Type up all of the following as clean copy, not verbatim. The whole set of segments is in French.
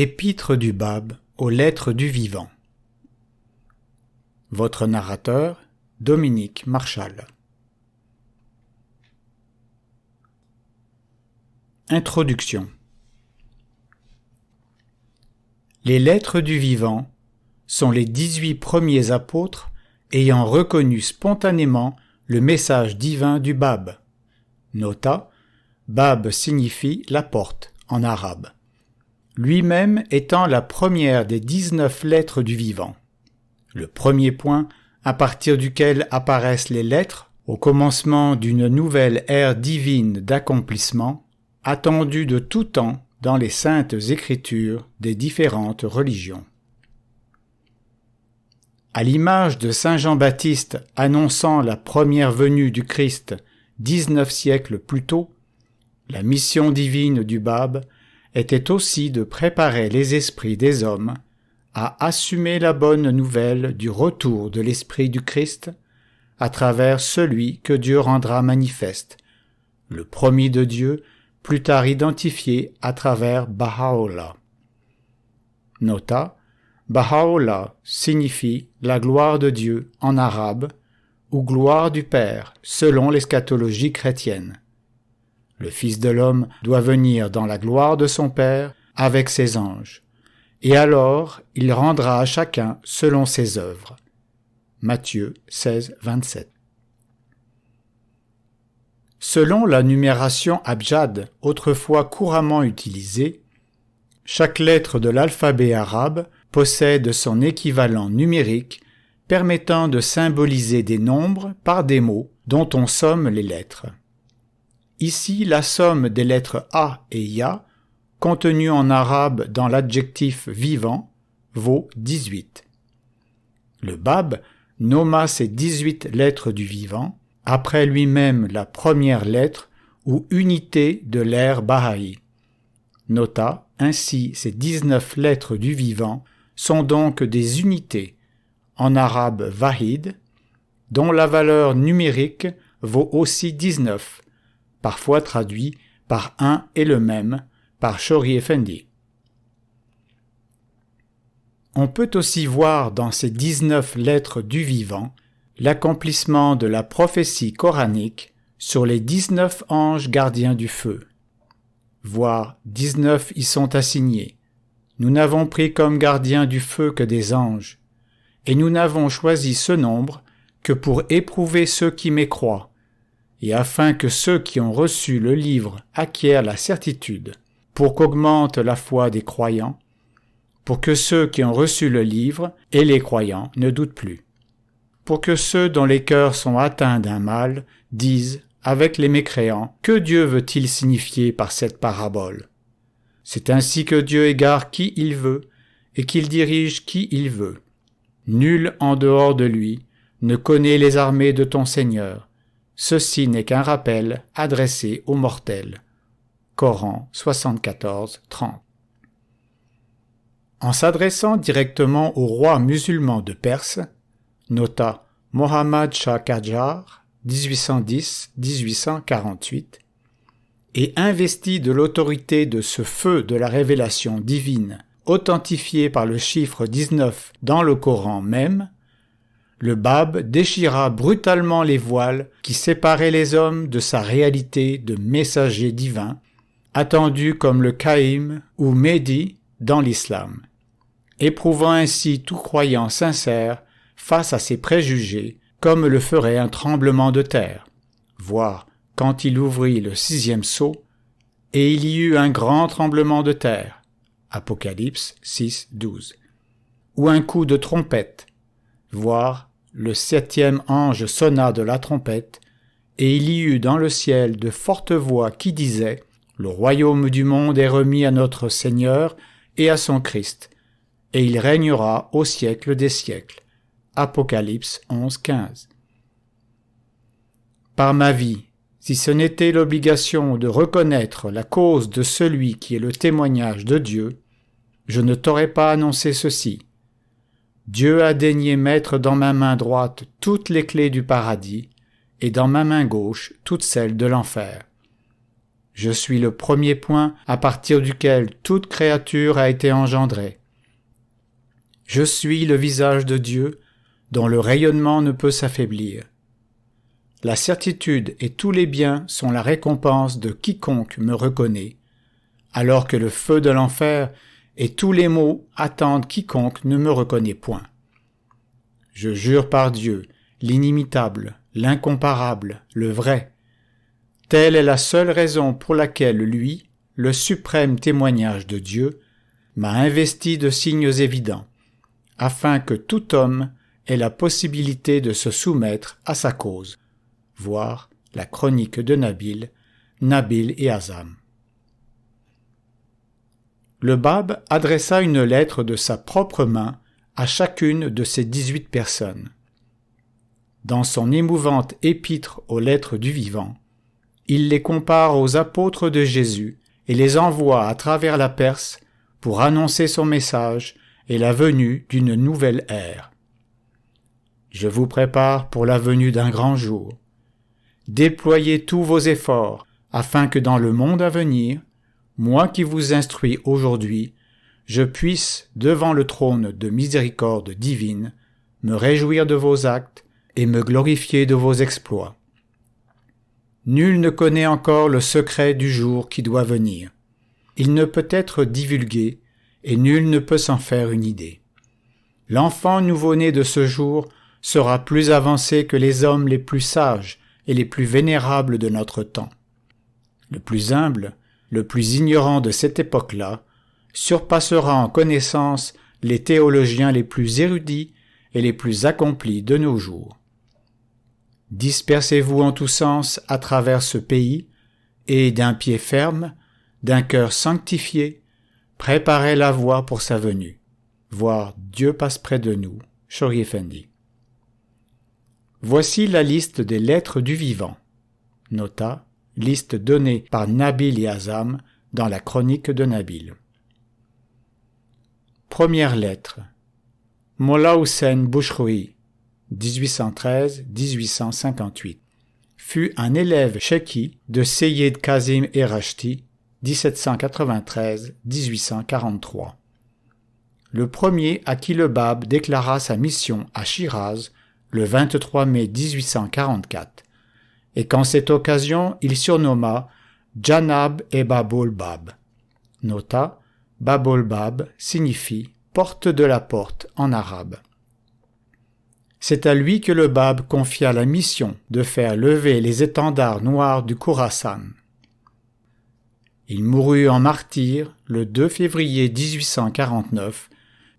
Épître du Bab aux lettres du vivant. Votre narrateur, Dominique Marchal. Introduction. Les lettres du vivant sont les 18 premiers apôtres ayant reconnu spontanément le message divin du Bab. Nota, Bab signifie la porte en arabe. Lui-même étant la première des 19 lettres du vivant. Le premier point à partir duquel apparaissent les lettres au commencement d'une nouvelle ère divine d'accomplissement, attendue de tout temps dans les saintes écritures des différentes religions. À l'image de saint Jean-Baptiste annonçant la première venue du Christ 19 siècles plus tôt, la mission divine du Bab était aussi de préparer les esprits des hommes à assumer la bonne nouvelle du retour de l'Esprit du Christ à travers celui que Dieu rendra manifeste, le promis de Dieu, plus tard identifié à travers Baha'u'llah. Nota, Baha'u'llah signifie la gloire de Dieu en arabe ou gloire du Père selon l'eschatologie chrétienne. Le Fils de l'homme doit venir dans la gloire de son Père avec ses anges, et alors il rendra à chacun selon ses œuvres. Matthieu 16, 27. Selon la numération abjad, autrefois couramment utilisée, chaque lettre de l'alphabet arabe possède son équivalent numérique permettant de symboliser des nombres par des mots dont on somme les lettres. Ici, la somme des lettres A et Ya, contenues en arabe dans l'adjectif vivant, vaut 18. Le Bab nomma ces 18 lettres du vivant, après lui-même la première lettre ou unité de l'ère Baha'i. Nota, ainsi ces 19 lettres du vivant sont donc des unités, en arabe Vahid, dont la valeur numérique vaut aussi 19, parfois traduit par un et le même, par Shori Effendi. On peut aussi voir dans ces 19 lettres du vivant l'accomplissement de la prophétie coranique sur les 19 anges gardiens du feu. Voire 19 y sont assignés. Nous n'avons pris comme gardiens du feu que des anges, et nous n'avons choisi ce nombre que pour éprouver ceux qui mécroient, et afin que ceux qui ont reçu le livre acquièrent la certitude, pour qu'augmente la foi des croyants, pour que ceux qui ont reçu le livre et les croyants ne doutent plus, pour que ceux dont les cœurs sont atteints d'un mal disent, avec les mécréants, que Dieu veut-il signifier par cette parabole? C'est ainsi que Dieu égare qui il veut, et qu'il dirige qui il veut. Nul en dehors de lui ne connaît les armées de ton Seigneur. Ceci n'est qu'un rappel adressé aux mortels. Coran 74, 30. En s'adressant directement au roi musulman de Perse, nota Mohammad Shah Qajar, 1810-1848, et investi de l'autorité de ce feu de la révélation divine, authentifié par le chiffre 19 dans le Coran même, le Bab déchira brutalement les voiles qui séparaient les hommes de sa réalité de messager divin, attendu comme le Qaïm ou Mehdi dans l'islam, éprouvant ainsi tout croyant sincère face à ses préjugés comme le ferait un tremblement de terre, voire quand il ouvrit le 6e sceau, et il y eut un grand tremblement de terre, Apocalypse 6, 12, ou un coup de trompette, voire le 7e ange sonna de la trompette, et il y eut dans le ciel de fortes voix qui disaient « Le royaume du monde est remis à notre Seigneur et à son Christ, et il régnera au siècle des siècles. » Apocalypse 11, 15. Par ma vie, si ce n'était l'obligation de reconnaître la cause de celui qui est le témoignage de Dieu, je ne t'aurais pas annoncé ceci. Dieu a daigné mettre dans ma main droite toutes les clés du paradis, et dans ma main gauche toutes celles de l'enfer. Je suis le premier point à partir duquel toute créature a été engendrée. Je suis le visage de Dieu, dont le rayonnement ne peut s'affaiblir. La certitude et tous les biens sont la récompense de quiconque me reconnaît, alors que le feu de l'enfer et tous les maux attendent quiconque ne me reconnaît point. Je jure par Dieu, l'inimitable, l'incomparable, le vrai. Telle est la seule raison pour laquelle lui, le suprême témoignage de Dieu, m'a investi de signes évidents, afin que tout homme ait la possibilité de se soumettre à sa cause. Voir la chronique de Nabil et Azam. Le Bab adressa une lettre de sa propre main à chacune de ces 18 personnes. Dans son émouvante épître aux lettres du vivant, il les compare aux apôtres de Jésus et les envoie à travers la Perse pour annoncer son message et la venue d'une nouvelle ère. Je vous prépare pour la venue d'un grand jour. Déployez tous vos efforts afin que dans le monde à venir, moi qui vous instruis aujourd'hui, je puisse, devant le trône de miséricorde divine, me réjouir de vos actes et me glorifier de vos exploits. Nul ne connaît encore le secret du jour qui doit venir. Il ne peut être divulgué et nul ne peut s'en faire une idée. L'enfant nouveau-né de ce jour sera plus avancé que les hommes les plus sages et les plus vénérables de notre temps. Le plus humble, le plus ignorant de cette époque-là, surpassera en connaissance les théologiens les plus érudits et les plus accomplis de nos jours. Dispersez-vous en tous sens à travers ce pays, et d'un pied ferme, d'un cœur sanctifié, préparez la voie pour sa venue. Voir Dieu passe près de nous, Shoghi Effendi. Voici la liste des lettres du vivant. Nota, liste donnée par Nabil et Azam dans la chronique de Nabil. Première lettre. Mollah Hussein Bouchroui, 1813-1858, fut un élève cheikhi de Seyyed Kazim Erashti, 1793-1843. Le premier à qui le Bab déclara sa mission à Shiraz le 23 mai 1844, et qu'en cette occasion il surnomma Janab et Babul Bab. Nota, Babul Bab signifie « porte de la porte » en arabe. C'est à lui que le Bab confia la mission de faire lever les étendards noirs du Khorasan. Il mourut en martyr le 2 février 1849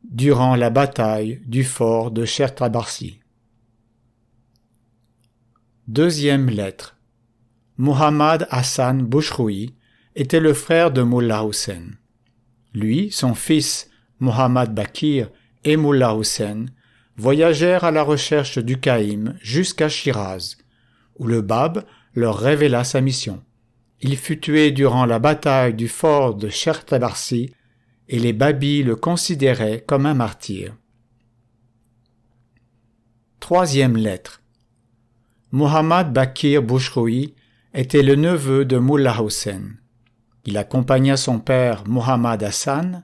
durant la bataille du fort de Chertabarsi. Deuxième lettre. Muhammad Hassan Bouchroui était le frère de Mollah Hussein. Lui, son fils Muhammad Bakir et Mollah Hussein voyagèrent à la recherche du Caïm jusqu'à Shiraz, où le Bab leur révéla sa mission. Il fut tué durant la bataille du fort de Chertabarsi et les Babis le considéraient comme un martyr. Troisième lettre. Muhammad Bakir Bouchroui était le neveu de Mollah Hussein. Il accompagna son père Muhammad Hassan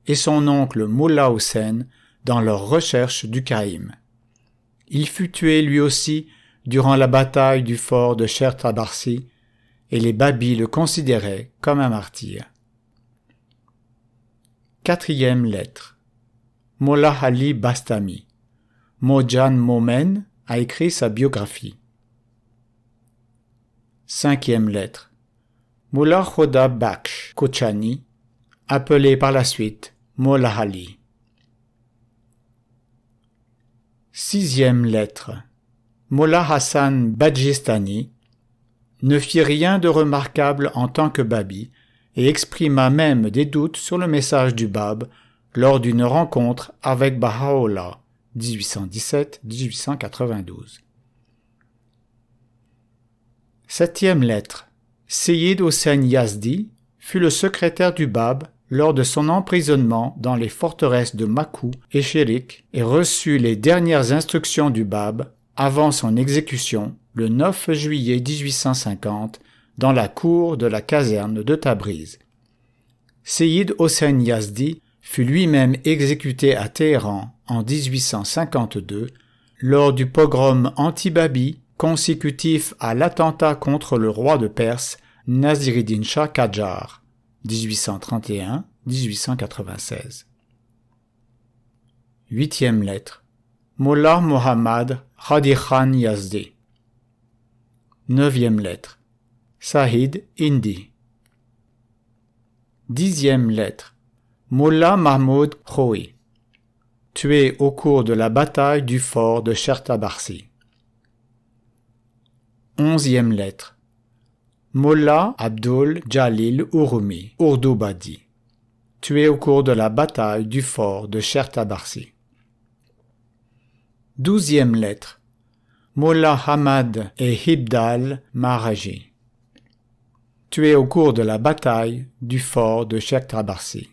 et son oncle Mollah Hussein dans leur recherche du Caïm. Il fut tué lui aussi durant la bataille du fort de Chertabarsi et les Babis le considéraient comme un martyr. Quatrième lettre. Mollah Ali Bastami. Mojan Momen a écrit sa biographie. Cinquième lettre. Mollah Khoda Baksh Kochani, appelé par la suite Mollah Ali. Sixième lettre. Mollah Hassan Badjistani ne fit rien de remarquable en tant que Babi et exprima même des doutes sur le message du Bab lors d'une rencontre avec Baha'u'llah, 1817-1892. Septième lettre. Seyyed Hossein Yazdi fut le secrétaire du Bab lors de son emprisonnement dans les forteresses de Makou et Cherik et reçut les dernières instructions du Bab avant son exécution le 9 juillet 1850 dans la cour de la caserne de Tabriz. Seyyid Hossein Yazdi fut lui-même exécuté à Téhéran en 1852 lors du pogrom anti-Babi consécutif à l'attentat contre le roi de Perse Nasiruddin Shah Qajar 1831-1896. 8e lettre. Mollah Mohammad Hadi Khan Yazdi. 9e lettre. Sahid Hindi. 10e lettre. Mollah Mahmoud Khoui, tué au cours de la bataille du fort de Chertabarsi. 11e lettre. Mollah Abdul Jalil Urumi Urdubadi, tué au cours de la bataille du fort de Chertabarsi. 12e lettre. Mollah Hamad et Hibdal Mahraji, tué au cours de la bataille du fort de Chertabarsi.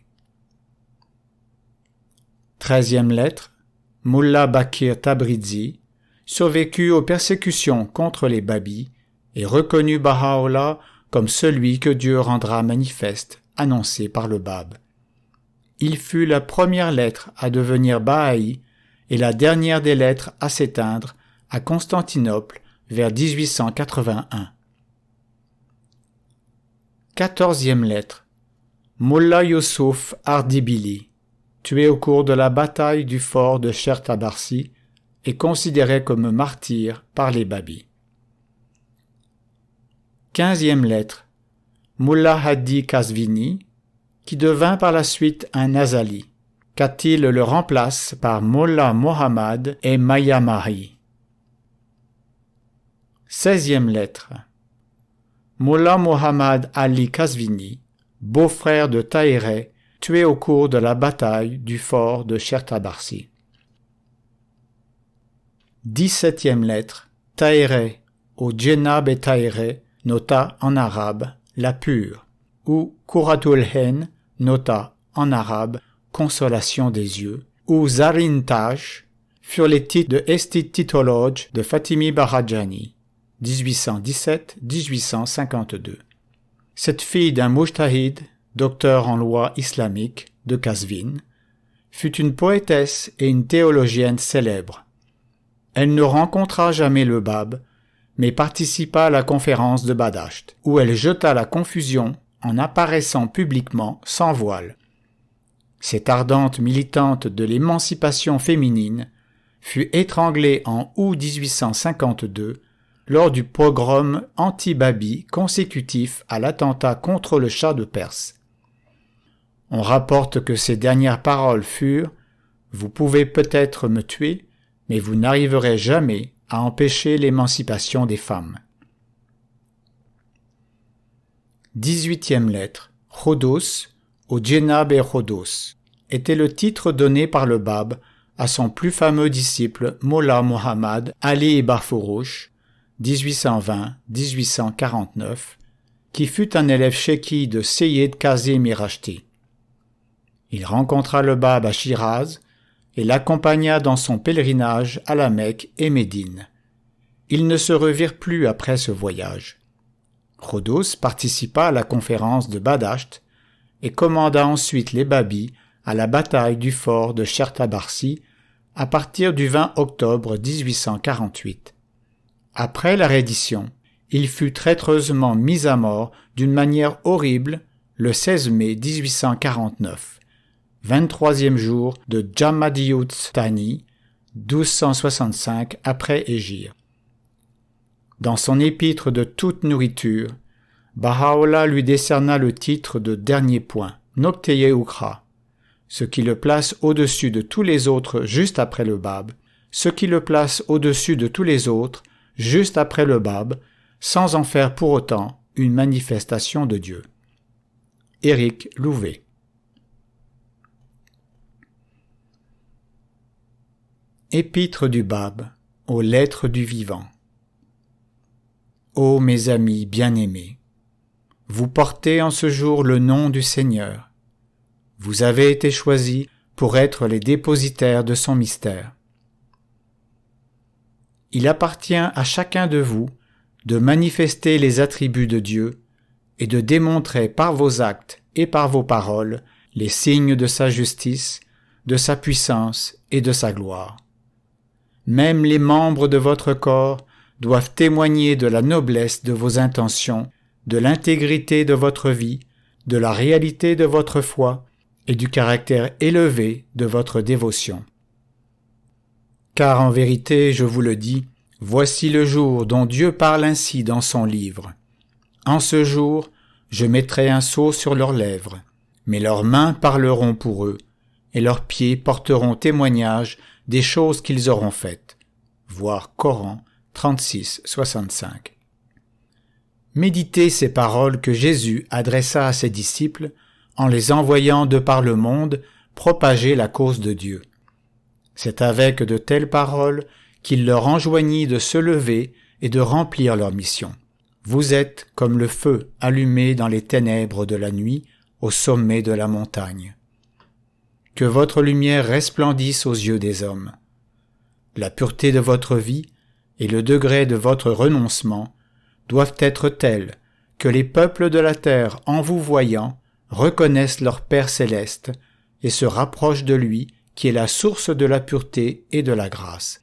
13e lettre. Mullah Bakir Tabrizi, survécu aux persécutions contre les Babis et reconnu Baha'u'llah comme celui que Dieu rendra manifeste, annoncé par le Bab. Il fut la première lettre à devenir Baha'i et la dernière des lettres à s'éteindre à Constantinople vers 1881. 14e lettre. Mullah Yusuf Ardibili, tué au cours de la bataille du fort de Chertabarsi et considéré comme martyr par les Babis. 15e lettre. Mullah Hadi Kazvini, qui devint par la suite un Azali. Qatil le remplace par Mollah Mohammad et Mayamahi. 16e lettre. Mollah Mohammad Ali Kazvini, beau-frère de Tahireh, tué au cours de la bataille du fort de Chertabarsi. 17e lettre. Tahireh, ou Djenab et Tahireh, nota en arabe la pure, ou Qurratul Ain, nota en arabe consolation des yeux, ou Zarin Tash, furent les titres de Esti-titologue de Fatimi Barajani, 1817-1852. Cette fille d'un mujtahid, docteur en loi islamique de Qazvin, fut une poétesse et une théologienne célèbre. Elle ne rencontra jamais le Bab, mais participa à la conférence de Badasht, où elle jeta la confusion en apparaissant publiquement sans voile. Cette ardente militante de l'émancipation féminine fut étranglée en août 1852 lors du pogrom anti-Babi consécutif à l'attentat contre le Shah de Perse. On rapporte que ses dernières paroles furent « Vous pouvez peut-être me tuer, mais vous n'arriverez jamais à empêcher l'émancipation des femmes. » 18e lettre. Khodos, ou Djenab et Khodos, était le titre donné par le Bab à son plus fameux disciple Mollah Mohammad Ali Barfourouch, 1820-1849, qui fut un élève chéki de Seyyed Kazim Irashti. Il rencontra le Bab à Shiraz et l'accompagna dans son pèlerinage à la Mecque et Médine. Ils ne se revirent plus après ce voyage. Khodos participa à la conférence de Badasht et commanda ensuite les Babis à la bataille du fort de Chertabarsi à partir du 20 octobre 1848. Après la reddition, il fut traîtreusement mis à mort d'une manière horrible le 16 mai 1849, 23e jour de Jamadiyut Thani, 1265 après Hégire. Dans son épître de toute nourriture, Baha'u'llah lui décerna le titre de dernier point, Nokteye Ukra, ce qui le place au-dessus de tous les autres juste après le Bab, ce qui le place au-dessus de tous les autres juste après le Bab, sans en faire pour autant une manifestation de Dieu. Éric Louvet. Épître du Bab aux lettres du vivant. Ô mes amis bien-aimés, vous portez en ce jour le nom du Seigneur. Vous avez été choisis pour être les dépositaires de son mystère. Il appartient à chacun de vous de manifester les attributs de Dieu et de démontrer par vos actes et par vos paroles les signes de sa justice, de sa puissance et de sa gloire. Même les membres de votre corps doivent témoigner de la noblesse de vos intentions, de l'intégrité de votre vie, de la réalité de votre foi et du caractère élevé de votre dévotion. Car en vérité, je vous le dis, voici le jour dont Dieu parle ainsi dans son livre. En ce jour, je mettrai un sceau sur leurs lèvres, mais leurs mains parleront pour eux, et leurs pieds porteront témoignage des choses qu'ils auront faites. Voir Coran 36, 65. Méditez ces paroles que Jésus adressa à ses disciples en les envoyant de par le monde propager la cause de Dieu. C'est avec de telles paroles qu'il leur enjoignit de se lever et de remplir leur mission. Vous êtes comme le feu allumé dans les ténèbres de la nuit au sommet de la montagne. Que votre lumière resplendisse aux yeux des hommes. La pureté de votre vie et le degré de votre renoncement doivent être tels que les peuples de la terre, en vous voyant, reconnaissent leur Père céleste et se rapprochent de lui, qui est la source de la pureté et de la grâce.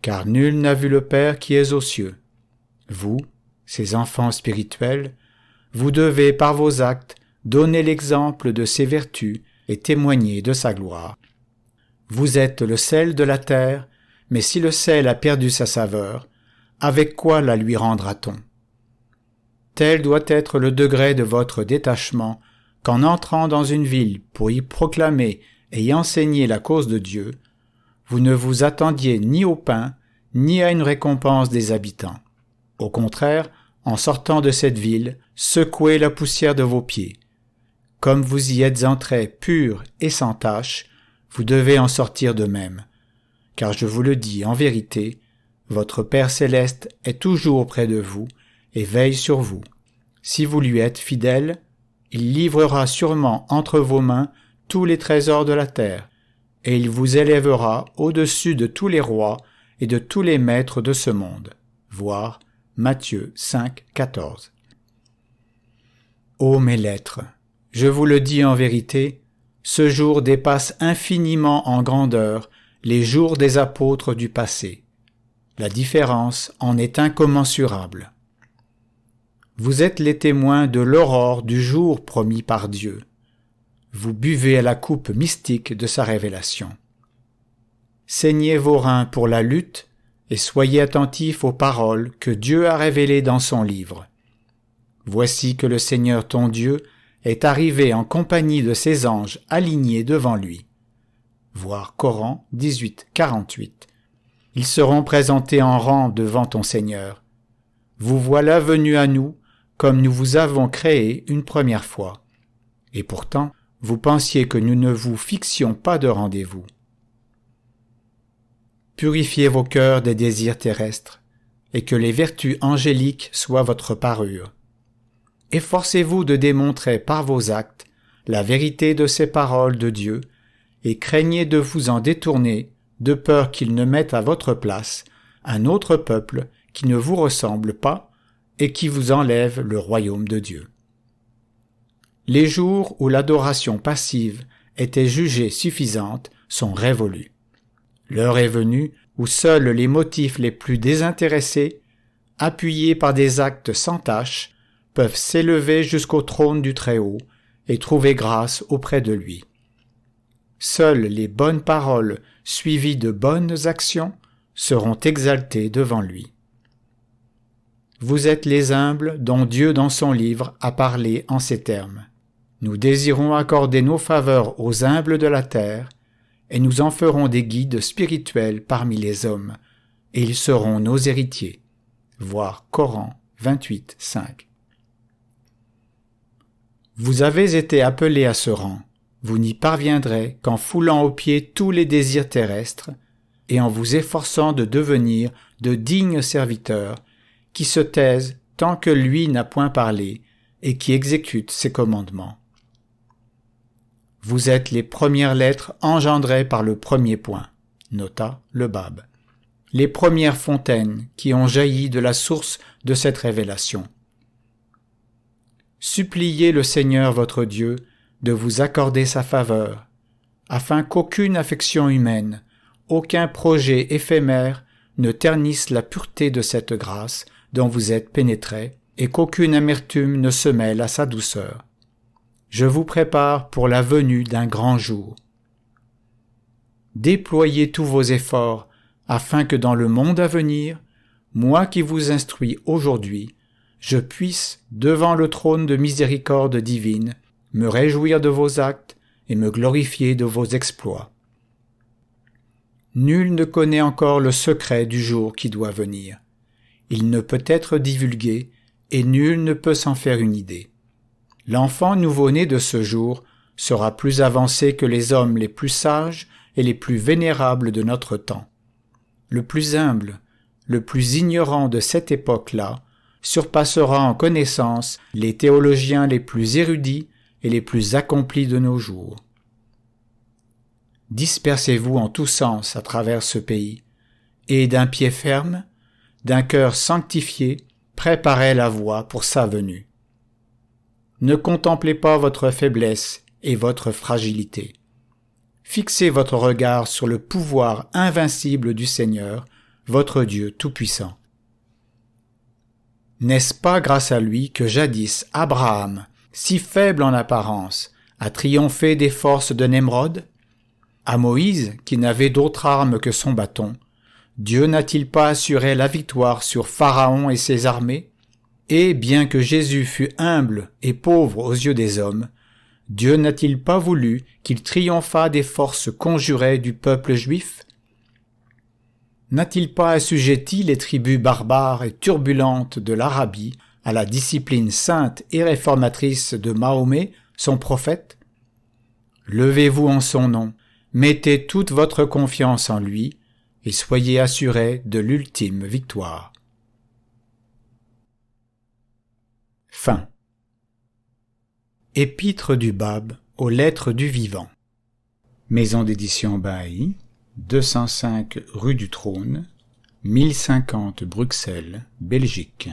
Car nul n'a vu le Père qui est aux cieux. Vous, ses enfants spirituels, vous devez par vos actes donner l'exemple de ses vertus et témoigner de sa gloire. Vous êtes le sel de la terre, mais si le sel a perdu sa saveur, avec quoi la lui rendra-t-on? Tel doit être le degré de votre détachement qu'en entrant dans une ville pour y proclamer et y enseigner la cause de Dieu, vous ne vous attendiez ni au pain, ni à une récompense des habitants. Au contraire, en sortant de cette ville, secouez la poussière de vos pieds. Comme vous y êtes entrés purs et sans tache, vous devez en sortir de même. Car je vous le dis en vérité, votre Père céleste est toujours près de vous et veille sur vous. Si vous lui êtes fidèles, il livrera sûrement entre vos mains tous les trésors de la terre, et il vous élèvera au-dessus de tous les rois et de tous les maîtres de ce monde. Voir Matthieu 5, 14. Ô mes lettres, je vous le dis en vérité, ce jour dépasse infiniment en grandeur les jours des apôtres du passé. La différence en est incommensurable. Vous êtes les témoins de l'aurore du jour promis par Dieu. Vous buvez à la coupe mystique de sa révélation. Saignez vos reins pour la lutte et soyez attentifs aux paroles que Dieu a révélées dans son livre. Voici que le Seigneur ton Dieu est arrivé en compagnie de ses anges alignés devant lui. Voir Coran 18, 48. Ils seront présentés en rang devant ton Seigneur. Vous voilà venus à nous, comme nous vous avons créé une première fois. Et pourtant, vous pensiez que nous ne vous fixions pas de rendez-vous. Purifiez vos cœurs des désirs terrestres, et que les vertus angéliques soient votre parure. Efforcez-vous de démontrer par vos actes la vérité de ces paroles de Dieu, et craignez de vous en détourner, de peur qu'il ne mette à votre place un autre peuple qui ne vous ressemble pas et qui vous enlève le royaume de Dieu. Les jours où l'adoration passive était jugée suffisante sont révolus. L'heure est venue où seuls les motifs les plus désintéressés, appuyés par des actes sans tache, peuvent s'élever jusqu'au trône du Très-Haut et trouver grâce auprès de lui. Seules les bonnes paroles suivies de bonnes actions seront exaltées devant lui. Vous êtes les humbles dont Dieu dans son livre a parlé en ces termes. Nous désirons accorder nos faveurs aux humbles de la terre, et nous en ferons des guides spirituels parmi les hommes, et ils seront nos héritiers. Voir Coran 28, 5. Vous avez été appelés à ce rang. Vous n'y parviendrez qu'en foulant aux pieds tous les désirs terrestres et en vous efforçant de devenir de dignes serviteurs qui se taisent tant que lui n'a point parlé et qui exécutent ses commandements. Vous êtes les premières lettres engendrées par le premier point, nota le Bab. les premières fontaines qui ont jailli de la source de cette révélation. Suppliez le Seigneur votre Dieu de vous accorder sa faveur, afin qu'aucune affection humaine, aucun projet éphémère ne ternisse la pureté de cette grâce dont vous êtes pénétrés, et qu'aucune amertume ne se mêle à sa douceur. Je vous prépare pour la venue d'un grand jour. Déployez tous vos efforts, afin que dans le monde à venir, moi qui vous instruis aujourd'hui, je puisse, devant le trône de miséricorde divine, me réjouir de vos actes et me glorifier de vos exploits. Nul ne connaît encore le secret du jour qui doit venir. Il ne peut être divulgué et nul ne peut s'en faire une idée. L'enfant nouveau-né de ce jour sera plus avancé que les hommes les plus sages et les plus vénérables de notre temps. Le plus humble, le plus ignorant de cette époque-là, surpassera en connaissance les théologiens les plus érudits et les plus accomplis de nos jours. Dispersez-vous en tous sens à travers ce pays, et d'un pied ferme, d'un cœur sanctifié, préparez la voie pour sa venue. Ne contemplez pas votre faiblesse et votre fragilité. Fixez votre regard sur le pouvoir invincible du Seigneur, votre Dieu Tout-Puissant. N'est-ce pas grâce à lui que jadis Abraham, si faible en apparence, a triomphé des forces de Nemrod? À Moïse, qui n'avait d'autre arme que son bâton, Dieu n'a-t-il pas assuré la victoire sur Pharaon et ses armées? Et bien que Jésus fût humble et pauvre aux yeux des hommes, Dieu n'a-t-il pas voulu qu'il triomphât des forces conjurées du peuple juif? N'a-t-il pas assujetti les tribus barbares et turbulentes de l'Arabie à la discipline sainte et réformatrice de Mahomet, son prophète? Levez-vous en son nom, mettez toute votre confiance en lui, et soyez assurés de l'ultime victoire. Fin. Épître du Bab aux lettres du vivant. Maison d'édition Bailly, 205 rue du Trône, 1050 Bruxelles, Belgique.